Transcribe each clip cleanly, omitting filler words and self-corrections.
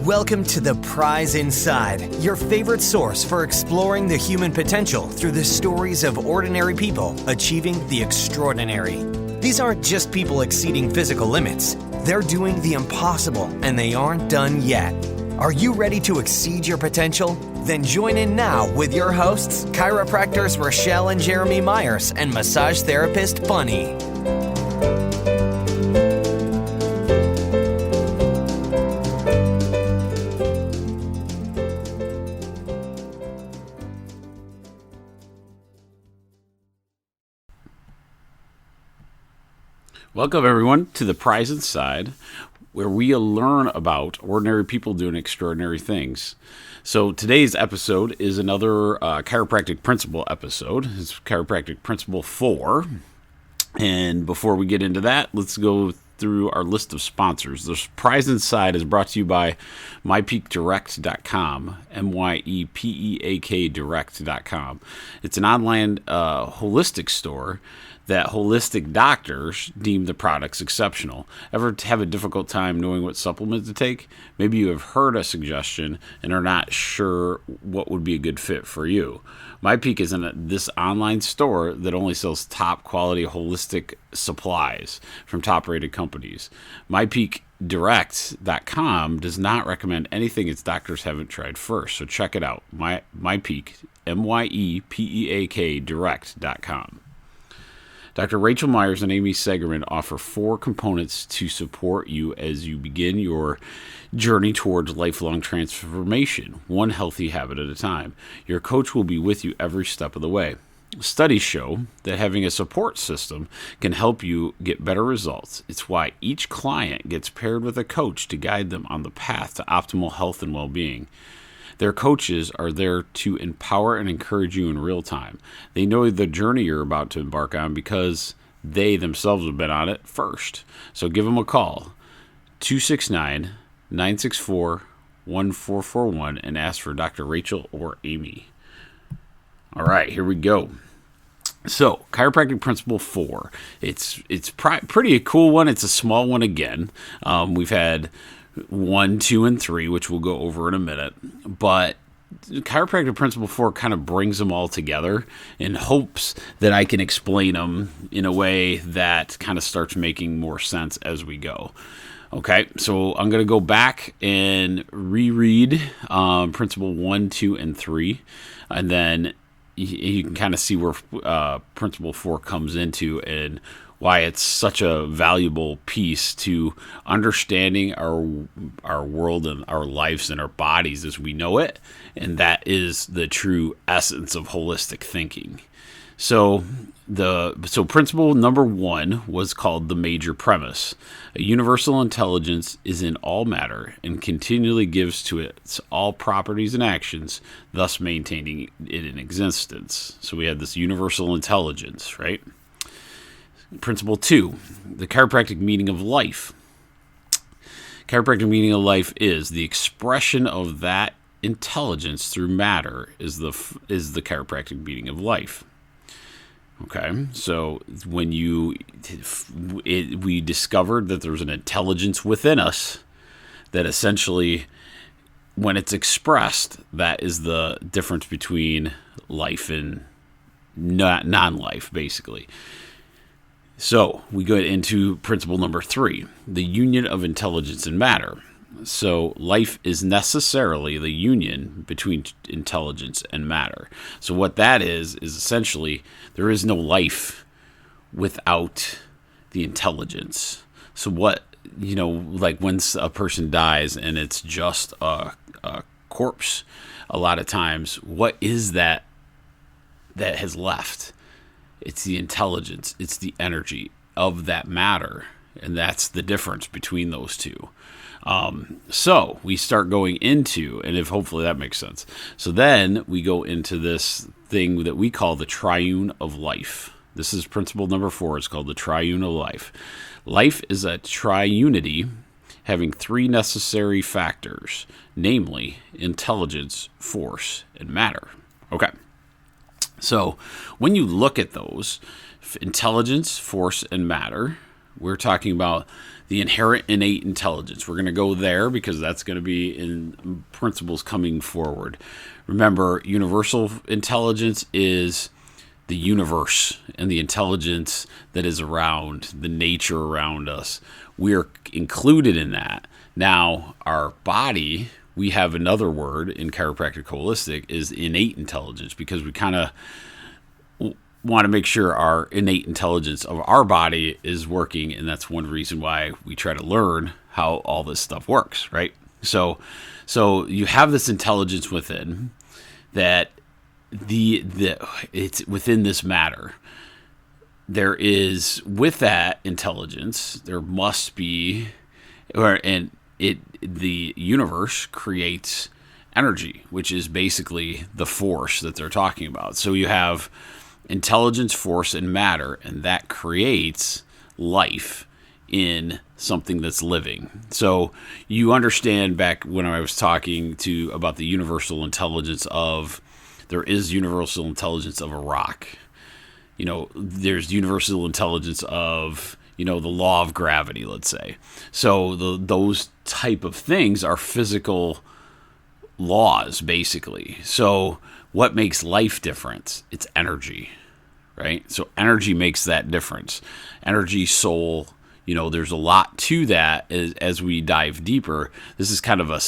Welcome to The Prize Inside, your favorite source for exploring the human potential through the stories of ordinary people achieving the extraordinary. These aren't just people exceeding physical limits. They're doing the impossible, and they aren't done yet. Are you ready to exceed your potential? Then join in now with your hosts, chiropractors Rochelle and Jeremy Myers and massage therapist Bunny. Welcome, everyone, to The Prize Inside, where we learn about ordinary people doing extraordinary things. So today's episode is another Chiropractic Principle episode. It's Chiropractic Principle 4. And before we get into that, let's go through our list of sponsors. The Prize Inside is brought to you by mypeakdirect.com, MYEPEAK direct.com. It's an online holistic store that holistic doctors deem the products exceptional. Ever have a difficult time knowing what supplement to take? Maybe you have heard a suggestion and are not sure what would be a good fit for you. MyPeak is this online store that only sells top quality holistic supplies from top rated companies. MyPeakDirect.com does not recommend anything its doctors haven't tried first, so check it out. MyPeak, MYEPEAK direct.com. Dr. Rachel Myers and Amy Segerman offer 4 components to support you as you begin your journey towards lifelong transformation, one healthy habit at a time. Your coach will be with you every step of the way. Studies show that having a support system can help you get better results. It's why each client gets paired with a coach to guide them on the path to optimal health and well-being. Their coaches are there to empower and encourage you in real time. They know the journey you're about to embark on because they themselves have been on it first. So give them a call, 269-964-1441, and ask for Dr. Rachel or Amy. All right, here we go. So, Chiropractic Principle 4. It's pretty a cool one. It's a small one again. We've had 1, 2, and 3, which we'll go over in a minute. But Chiropractic Principle 4 kind of brings them all together in hopes that I can explain them in a way that kind of starts making more sense as we go. Okay, so I'm going to go back and reread Principle 1, 2, and 3, and then you can kind of see where Principle 4 comes into and why it's such a valuable piece to understanding our world and our lives and our bodies as we know it, and that is the true essence of holistic thinking. So principle number 1 was called the major premise. A universal intelligence is in all matter and continually gives to it all properties and actions, thus maintaining it in existence. So we had this universal intelligence, right? Principle 2, the chiropractic meaning of life. Chiropractic meaning of life is the expression of that intelligence through matter is the chiropractic meaning of life. Okay, so when we discovered that there's an intelligence within us that essentially, when it's expressed, that is the difference between life and non-life, basically. So we go into principle number 3, the union of intelligence and matter. So life is necessarily the union between intelligence and matter. So what that is essentially there is no life without the intelligence. So what, like when a person dies and it's just a corpse, a lot of times, what is that has left? It's the intelligence, it's the energy of that matter, and that's the difference between those two. So we start going into, and if hopefully that makes sense. So then we go into this thing that we call the triune of life. This is principle number 4. It's called the triune of life. Life is a triunity having 3 necessary factors, namely intelligence, force, and matter. Okay. So when you look at those, intelligence, force, and matter, We're talking about the inherent innate intelligence. We're going to go there because that's going to be in principles coming forward. Remember, universal intelligence is the universe and the intelligence that is around, the nature around us. We are included in that. Now, our body, we have another word in chiropractic holistic, is innate intelligence, because we kind of want to make sure our innate intelligence of our body is working, and that's one reason why we try to learn how all this stuff works, right? So you have this intelligence within that it's within this matter. There is, with that intelligence, there must be, the universe creates energy, which is basically the force that they're talking about. So you have intelligence, force, and matter, and that creates life in something that's living. So you understand, back when I was talking about the universal intelligence of, there is universal intelligence of a rock. There's universal intelligence of, the law of gravity, let's say. So those type of things are physical laws, basically. So what makes life different? It's energy, right? So energy makes that difference. Energy, soul, there's a lot to that as we dive deeper. This is kind of a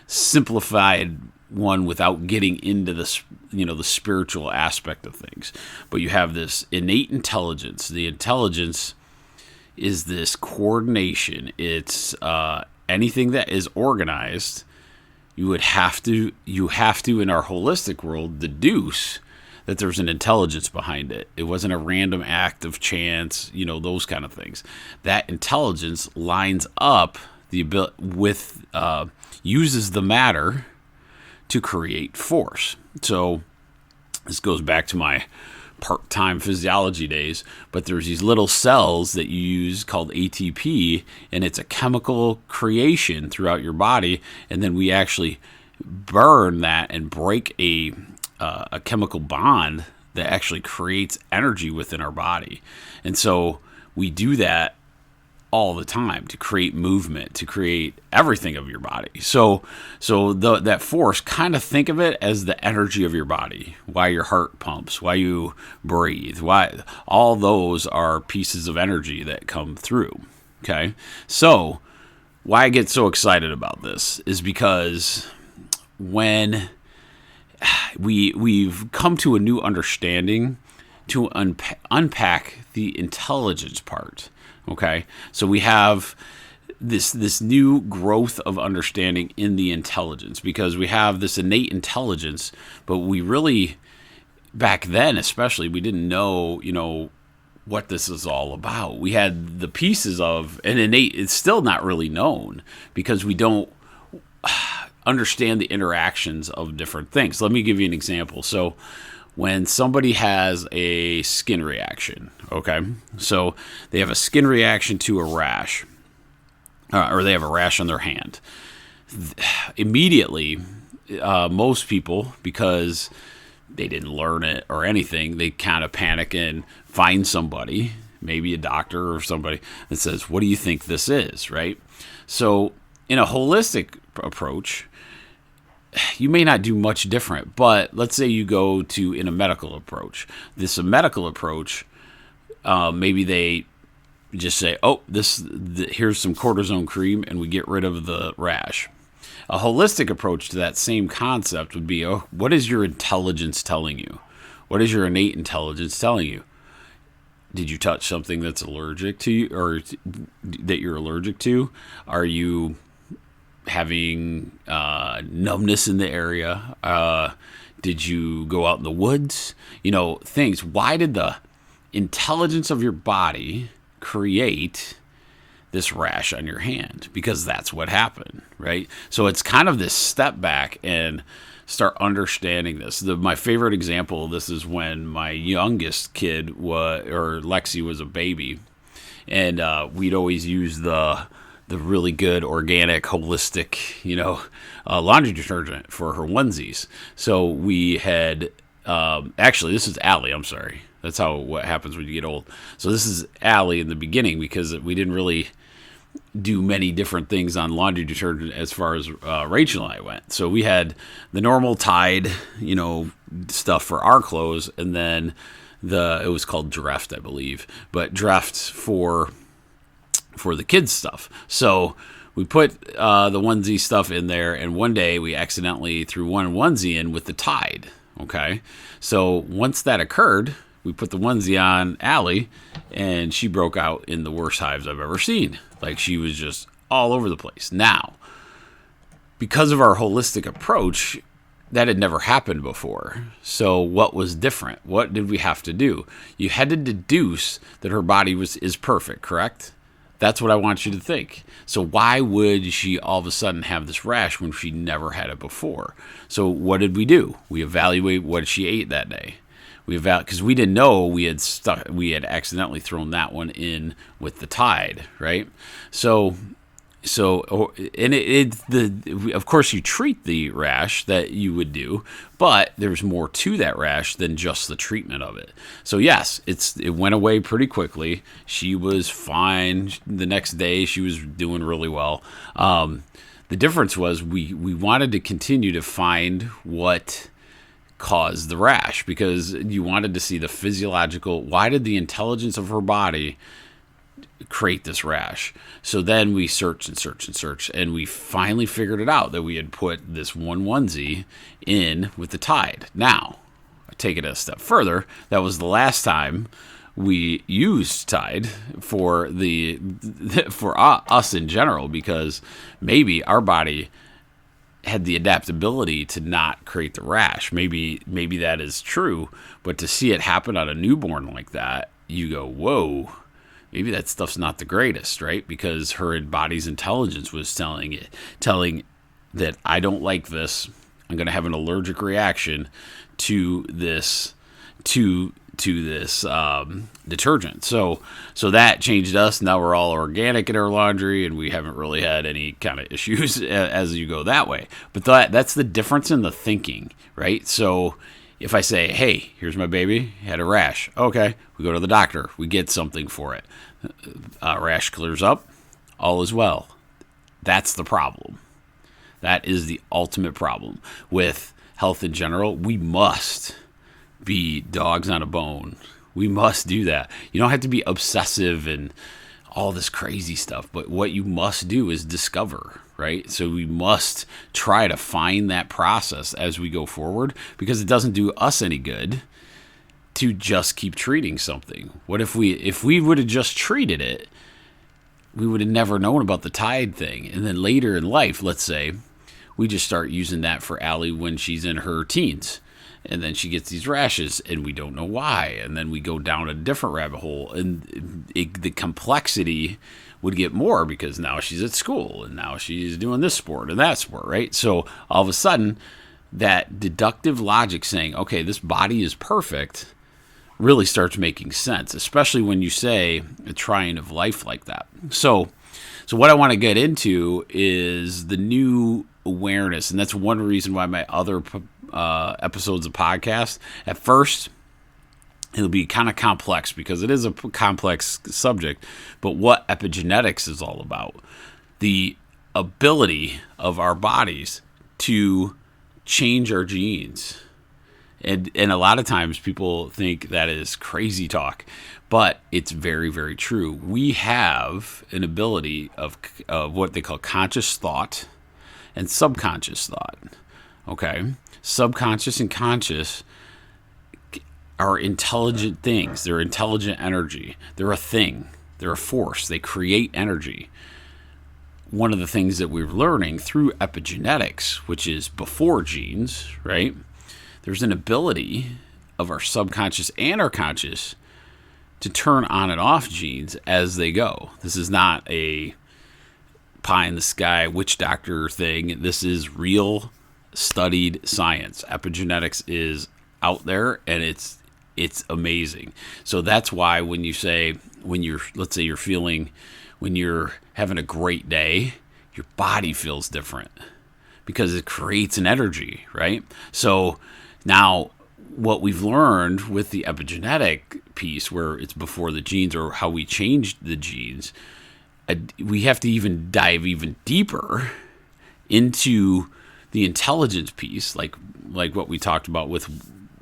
simplified one without getting into the spiritual aspect of things. But you have this innate intelligence. The intelligence is this coordination. It's anything that is organized. You have to in our holistic world deduce that there's an intelligence behind it. It wasn't a random act of chance, those kind of things. That intelligence lines up uses the matter to create force. So this goes back to my part-time physiology days, but there's these little cells that you use called ATP, and it's a chemical creation throughout your body, and then we actually burn that and break a chemical bond that actually creates energy within our body. And so we do that all the time to create movement, to create everything of your body. So that force, kind of think of it as the energy of your body, why your heart pumps, why you breathe, why all those are pieces of energy that come through. Okay. So why I get so excited about this is because when we've come to a new understanding to unpack the intelligence part. Okay, so we have this new growth of understanding in the intelligence, because we have this innate intelligence, but we really, back then especially, we didn't know, what this is all about. We had the pieces of an innate, it's still not really known because we don't understand the interactions of different things. Let me give you an example. So when somebody has a skin reaction, okay, so they have a skin reaction to a rash, or they have a rash on their hand, immediately, most people, because they didn't learn it or anything, they kind of panic and find somebody, maybe a doctor or somebody, that says, what do you think this is, right? So in a holistic approach, you may not do much different, but let's say you go to in a medical approach. A medical approach, maybe they just say, "Oh, here's some cortisone cream," and we get rid of the rash. A holistic approach to that same concept would be, "Oh, what is your intelligence telling you? What is your innate intelligence telling you? Did you touch something that's allergic to you, or that you're allergic to? Are you having numbness in the area? Did you go out in the woods? Things. Why did the intelligence of your body create this rash on your hand? Because that's what happened, right? So it's kind of this step back and start understanding this. My favorite example of this is when my youngest kid Lexi was a baby, and we'd always use the really good organic holistic laundry detergent for her onesies. So we had actually, this is Allie, I'm sorry, That's what happens when you get old. So this is Allie in the beginning, because we didn't really do many different things on laundry detergent as far as Rachel and I went. So we had the normal Tide, stuff for our clothes, and then it was called Dreft, I believe, but Dreft for the kids stuff. So we put the onesie stuff in there, and one day we accidentally threw one onesie in with the Tide. Okay, so once that occurred, we put the onesie on Allie, and she broke out in the worst hives I've ever seen. Like, she was just all over the place. Now, because of our holistic approach, that had never happened before. So what was different? What did we have to do? You had to deduce that her body is perfect, correct? That's what I want you to think. So why would she all of a sudden have this rash when she never had it before? So what did we do? We evaluate what she ate that day. Because we didn't know we had accidentally thrown that one in with the Tide, right? Of course you treat the rash that you would do, but there's more to that rash than just the treatment of it. So yes, it went away pretty quickly. She was fine. The next day she was doing really well. The difference was we wanted to continue to find what caused the rash, because you wanted to see the physiological, why did the intelligence of her body create this rash? So then we searched, and we finally figured it out, that we had put this one onesie in with the Tide. Now, I take it a step further. That was the last time we used Tide for us in general, because maybe our body had the adaptability to not create the rash. Maybe that is true, but to see it happen on a newborn like that, you go, whoa, maybe that stuff's not the greatest, right? Because her body's intelligence was telling that I don't like this. I'm going to have an allergic reaction to this detergent. So that changed us. Now we're all organic in our laundry, and we haven't really had any kind of issues as you go that way. But that's the difference in the thinking, right? So if I say, hey, here's my baby, had a rash. Okay, we go to the doctor. We get something for it. Rash clears up. All is well. That's the problem. That is the ultimate problem with health in general. We must be dogs on a bone. We must do that. You don't have to be obsessive and all this crazy stuff, but what you must do is discover, right? So we must try to find that process as we go forward, because it doesn't do us any good to just keep treating something. What if we would have just treated it, we would have never known about the Tide thing. And then later in life, let's say, we just start using that for Allie when she's in her teens. And then she gets these rashes, and we don't know why. And then we go down a different rabbit hole, and the complexity would get more, because now she's at school, and now she's doing this sport and that sport, right? So all of a sudden, that deductive logic saying, okay, this body is perfect, really starts making sense, especially when you say a trying of life like that. So what I want to get into is the new awareness, and that's one reason why my other episodes of podcasts, at first it'll be kind of complex, because it is a complex subject, but what epigenetics is all about, the ability of our bodies to change our genes. And a lot of times people think that is crazy talk, but it's very, very true. We have an ability of what they call conscious thought and subconscious thought. Okay? Subconscious and conscious are intelligent things. They're intelligent energy. They're a thing. They're a force. They create energy. One of the things that we're learning through epigenetics, which is before genes, right? There's an ability of our subconscious and our conscious to turn on and off genes as they go. This is not a pie in the sky witch doctor thing. This is real studied science. Epigenetics is out there, and it's amazing. So that's why when let's say when you're having a great day, your body feels different, because it creates an energy, right? So now what we've learned with the epigenetic piece, where it's before the genes or how we changed the genes, we have to even dive even deeper into the intelligence piece, like what we talked about with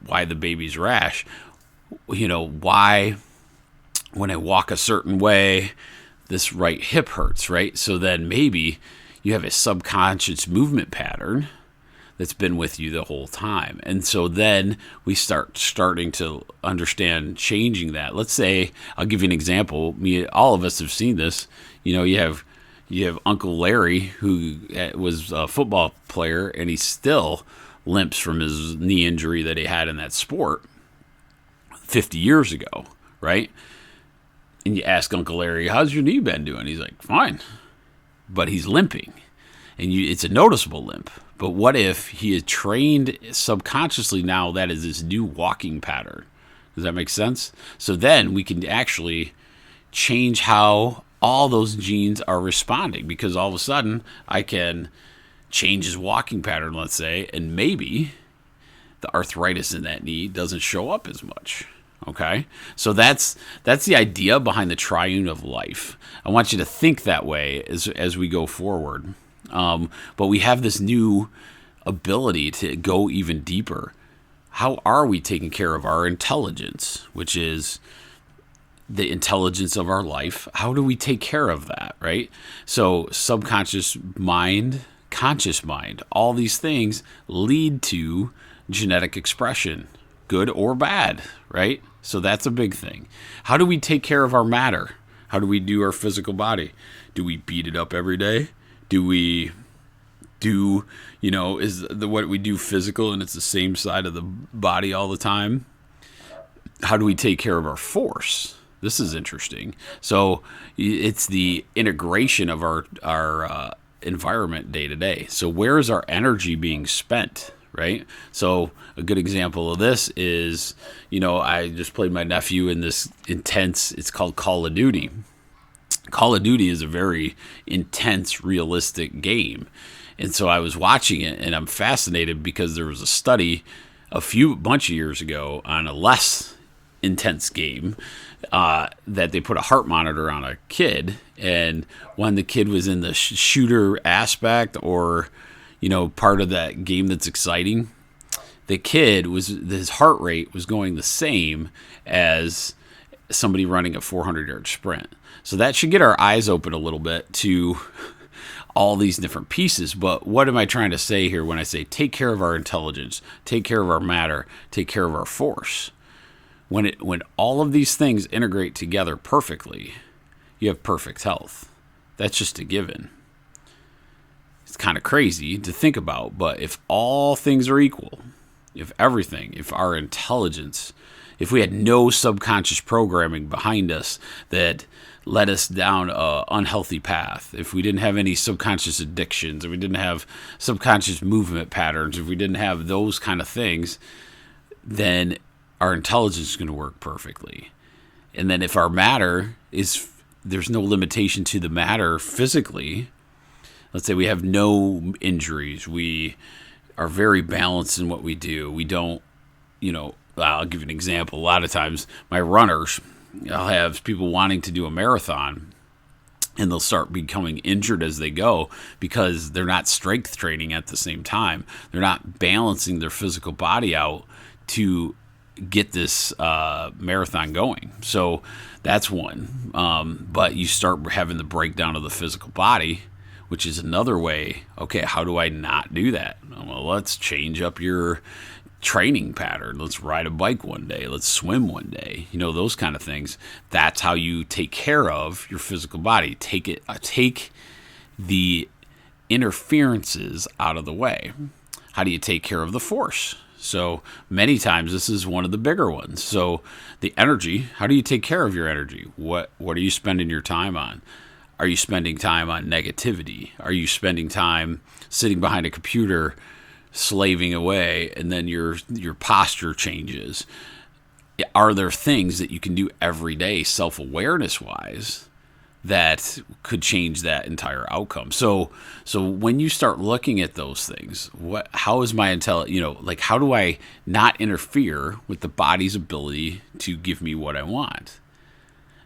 why the baby's rash. Why when I walk a certain way, this right hip hurts, right? So then maybe you have a subconscious movement pattern that's been with you the whole time. And so then we starting to understand changing that. Let's say, I'll give you an example. All of us have seen this. You have Uncle Larry, who was a football player, and he still limps from his knee injury that he had in that sport 50 years ago, right? And you ask Uncle Larry, how's your knee been doing? He's like, fine. But he's limping. And it's a noticeable limp. But what if he had trained subconsciously now that is his new walking pattern? Does that make sense? So then we can actually change how all those genes are responding, because all of a sudden I can change his walking pattern, let's say, and maybe the arthritis in that knee doesn't show up as much. Okay, so that's the idea behind the triune of life. I want you to think that way as we go forward. But we have this new ability to go even deeper. How are we taking care of our intelligence, which is the intelligence of our life? How do we take care of that, right? So subconscious mind, conscious mind, all these things lead to genetic expression, good or bad, right? So that's a big thing. How do we take care of our matter? How do we do our physical body? Do we beat it up every day? Do we is what we do physical and it's the same side of the body all the time? How do we take care of our force? This is interesting. So it's the integration of our environment day to day. So where is our energy being spent, right? So a good example of this is, I just played my nephew in this intense, it's called Call of Duty. Call of Duty is a very intense, realistic game. And so I was watching it, and I'm fascinated because there was a study bunch of years ago on a less intense game that they put a heart monitor on a kid. And when the kid was in the shooter aspect or, part of that game that's exciting, the kid his heart rate was going the same as somebody running a 400-yard sprint. So that should get our eyes open a little bit to all these different pieces. But what am I trying to say here when I say take care of our intelligence, take care of our matter, take care of our force? When all of these things integrate together perfectly, you have perfect health. That's just a given. It's kind of crazy to think about, but if all things are equal, if our intelligence, if we had no subconscious programming behind us that led us down an unhealthy path, if we didn't have any subconscious addictions, if we didn't have subconscious movement patterns, if we didn't have those kind of things, then our intelligence is going to work perfectly. And then if our matter there's no limitation to the matter physically, let's say we have no injuries, we are very balanced in what we do, we don't, I'll give you an example. A lot of times my runners, I'll have people wanting to do a marathon and they'll start becoming injured as they go because they're not strength training at the same time. They're not balancing their physical body out to get this marathon going. So that's one. But you start having the breakdown of the physical body, which is another way. Okay, how do I not do that? Well, let's change up your training pattern. Let's ride a bike one day. Let's swim one day. Those kind of things. That's how you take care of your physical body. Take the interferences out of the way. How do you take care of the force? So many times this is one of the bigger ones. So the energy, how do you take care of your energy? What are you spending your time on? Are you spending time on negativity? Are you spending time sitting behind a computer slaving away and then your posture changes? Are there things that you can do every day self-awareness wise that could change that entire outcome. So when you start looking at those things, how is my intelligence, like how do I not interfere with the body's ability to give me what I want?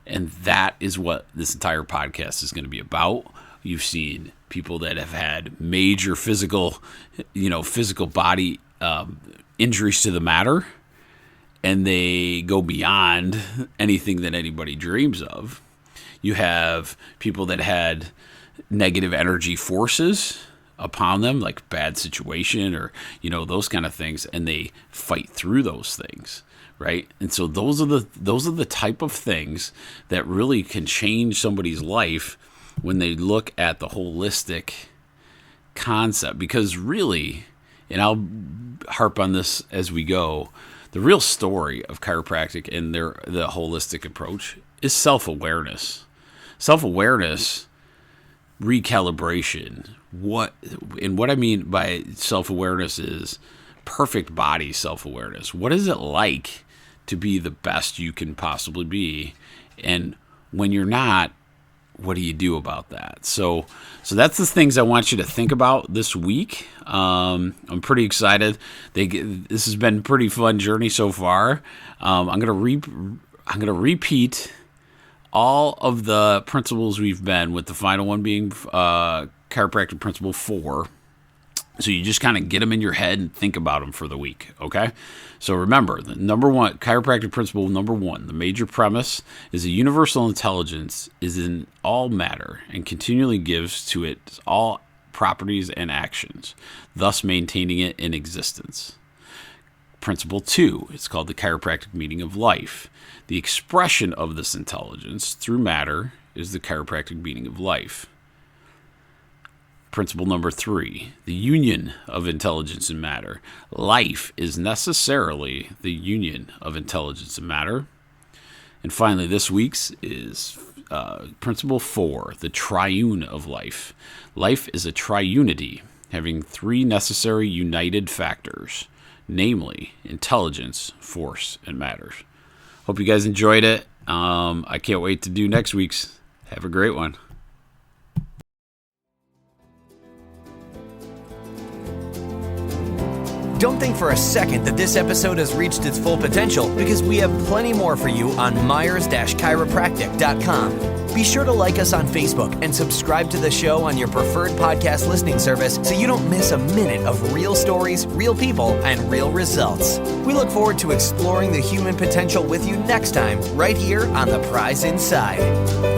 And that is what this entire podcast is going to be about. You've seen people that have had major physical body injuries to the matter, and they go beyond anything that anybody dreams of. You have people that had negative energy forces upon them, like bad situation or, those kind of things, and they fight through those things, right? And so those are the type of things that really can change somebody's life when they look at the holistic concept. Because really, and I'll harp on this as we go, the real story of chiropractic and the holistic approach is self-awareness. Self-awareness, recalibration. What I mean by self-awareness is perfect body self-awareness. What is it like to be the best you can possibly be? And when you're not, what do you do about that? So that's the things I want you to think about this week. I'm pretty excited. This has been a pretty fun journey so far. I'm gonna repeat all of the principles we've been, with the final one being Chiropractic Principle 4. So you just kind of get them in your head and think about them for the week, okay? So remember, the number one, Chiropractic Principle number 1, the major premise is a universal intelligence is in all matter and continually gives to it all properties and actions, thus maintaining it in existence. Principle 2, it's called the chiropractic meaning of life. The expression of this intelligence through matter is the chiropractic meaning of life. Principle number 3, the union of intelligence and matter. Life is necessarily the union of intelligence and matter. And finally, this week's is Principle 4, the triune of life. Life is a triunity, having 3 necessary united factors, namely intelligence, force, and matter. Hope you guys enjoyed it. I can't wait to do next week's. Have a great one. Don't think for a second that this episode has reached its full potential, because we have plenty more for you on myers-chiropractic.com. Be sure to like us on Facebook and subscribe to the show on your preferred podcast listening service so you don't miss a minute of real stories, real people, and real results. We look forward to exploring the human potential with you next time, right here on The Prize Inside.